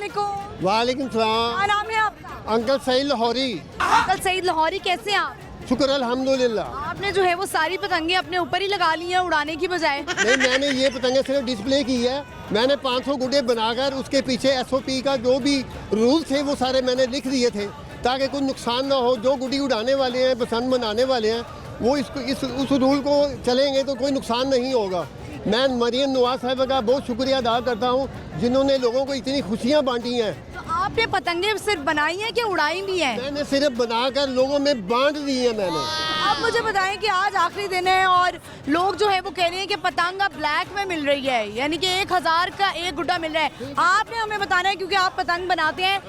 वालेकुम। वालेकुम सलाम। क्या नाम है आपका? अंकल सईद लाहौरी। अंकल सईद लाहौरी, कैसे हैं आप? शुक्र अल्हम्दुलिल्लाह। आपने जो है वो सारी पतंगे अपने ऊपर ही लगा ली हैं उड़ाने की बजाय। नहीं, मैंने ये पतंगे सिर्फ डिस्प्ले की है। मैंने 500 गुड्डे बनाकर उसके पीछे SOP का जो भी रूल थे वो सारे मैंने लिख दिए थे ताकि कोई नुकसान ना हो। जो गुड्डी उड़ाने वाले हैं, पसंद मनाने वाले हैं, वो उस रूल को चलेंगे तो कोई नुकसान नहीं होगा। मैं मरियम नवाज साहिबा का बहुत शुक्रिया अदा करता हूँ जिन्होंने लोगों को इतनी खुशियाँ बांटी हैं। तो आपने पतंगे सिर्फ बनाई हैं कि उड़ाई भी हैं? मैंने सिर्फ बनाकर लोगों में बांट दी है मैंने। आप मुझे बताएं कि आज आखिरी दिन है और लोग जो है वो कह रहे हैं कि पतंग अब ब्लैक में मिल रही है, यानी कि 1000 का एक गुड्डा मिल रहा है। आपने हमें बताना है क्योंकि आप पतंग बनाते हैं,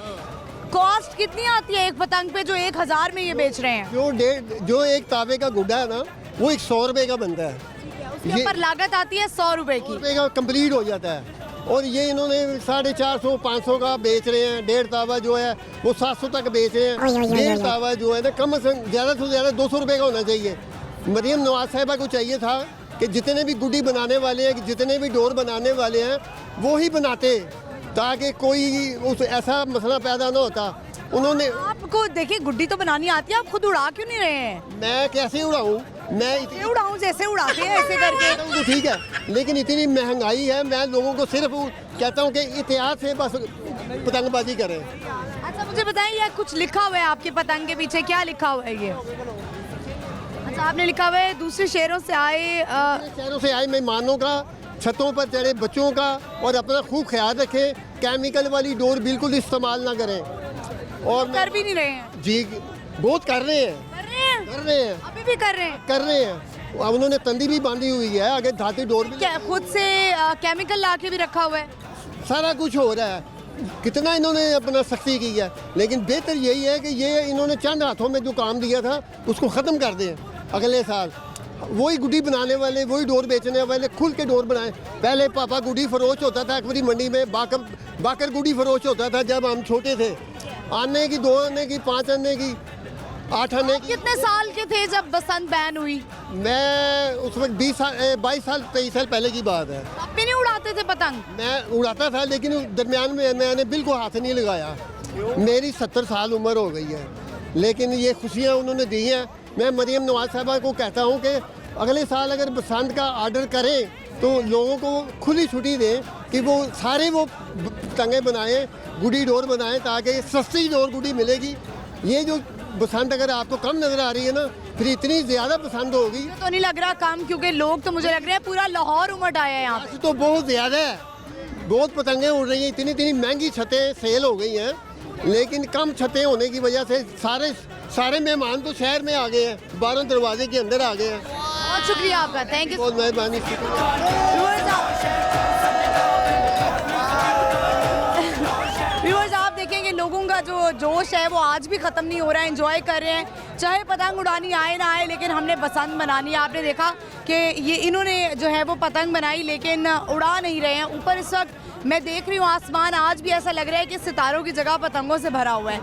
कॉस्ट कितनी आती है एक पतंग पे जो 1000 में ये बेच रहे हैं? जो एक तावे का गुड्डा है ना वो 100 रुपए का बनता है। उसके ऊपर लागत आती है 100 रुपए की। 100 रुपए का कंप्लीट हो जाता है और ये इन्होंने 450 500 का बेच रहे हैं। 1.5 तावा जो है वो 700 तक बेच रहे हैं। 1.5 तावा जो है ना कम से कम ज़्यादा से ज़्यादा 200 रुपए का होना चाहिए। मरियम नवाज साहिबा को चाहिए था कि जितने भी गुड्डी बनाने वाले हैं, जितने भी डोर बनाने वाले हैं वो ही बनाते ताकि कोई उस ऐसा मसला पैदा ना होता। उन्होंने आपको देखिए गुड्डी तो बनानी आती है, आप खुद उड़ा क्यों नहीं रहे हैं? मैं कैसे उड़ाऊँ? मैं ये उड़ाऊं जैसे उड़ाते हैं ऐसे करके। तो ठीक है, लेकिन इतनी महंगाई है, मैं लोगों को सिर्फ कहता हूँ कि एहतियात से बस पतंगबाजी करें। अच्छा मुझे बताइए, ये कुछ लिखा हुआ है आपके पतंग के पीछे, क्या लिखा हुआ है ये? अच्छा आपने लिखा हुआ है दूसरे शहरों से आए शहरों से आए मेहमानों का, छतों पर चढ़े बच्चों का और अपना खूब ख्याल रखें। केमिकल वाली डोर बिल्कुल इस्तेमाल ना करें। और कर भी नहीं रहे हैं? जी बहुत कर रहे हैं, कर रहे हैं, कर रहे हैं, अभी भी कर रहे हैं। कर रहे हैं। अब उन्होंने तंदी भी बांधी हुई है, आगे धाती डोर भी, क्या खुद से केमिकल ला के भी रखा हुआ है? सारा कुछ हो रहा है। कितना इन्होंने अपना सख्ती की है, लेकिन बेहतर यही है कि ये इन्होंने चंद हाथों में जो काम दिया था उसको ख़त्म कर दें। अगले साल वही गुड्डी बनाने वाले, वही डोर बेचने वाले खुल के डोर बनाएं। पहले पापा गुड्डी फरोश होता था अकबरी मंडी में, बाकर गुड्डी फरोश होता था जब हम छोटे थे। आने की, 2 आने की, 5 आने की, 8 आने की। कितने साल के थे जब बसंत बैन हुई? मैं उस वक्त 22 साल 23 साल पहले की बात है। आप भी नहीं उड़ाते थे पतंग? मैं उड़ाता था लेकिन दरमियान में मैंने बिल्कुल हाथ नहीं लगाया। मेरी 70 साल उम्र हो गई है, लेकिन ये खुशियाँ उन्होंने दी हैं। मैं मरियम नवाज साहिबा को कहता हूँ कि अगले साल अगर बसंत का आर्डर करें तो लोगों को खुली छुट्टी दें कि वो सारे वो पतंगे बनाएं, गुड्डी डोर बनाएं ताकि सस्ती डोर गुड्डी मिलेगी। ये जो बसंत अगर आपको कम नज़र आ रही है ना, फिर इतनी ज़्यादा पसंद होगी। तो नहीं लग रहा कम, क्योंकि लोग तो मुझे लग रहा है पूरा लाहौर उमड़ आया है यहाँ पे। तो बहुत ज़्यादा है, बहुत पतंगे उड़ रही हैं। इतनी इतनी महंगी छतें सेल हो गई हैं, लेकिन कम छतें होने की वजह से सारे मेहमान तो शहर में आ गए हैं, 12 दरवाजे के अंदर आ गए हैं। बहुत शुक्रिया आपका, थैंक यू। बहुत मेहरबानी। व्यूअर्स आप देखेंगे लोगों का जो जोश है वो आज भी ख़त्म नहीं हो रहा है, एंजॉय कर रहे हैं। चाहे पतंग उड़ानी आए ना आए, लेकिन हमने बसंत मनानी है। आपने देखा कि ये इन्होंने जो है वो पतंग बनाई लेकिन उड़ा नहीं रहे हैं। ऊपर इस वक्त मैं देख रही हूँ आसमान आज भी ऐसा लग रहा है कि सितारों की जगह पतंगों से भरा हुआ है।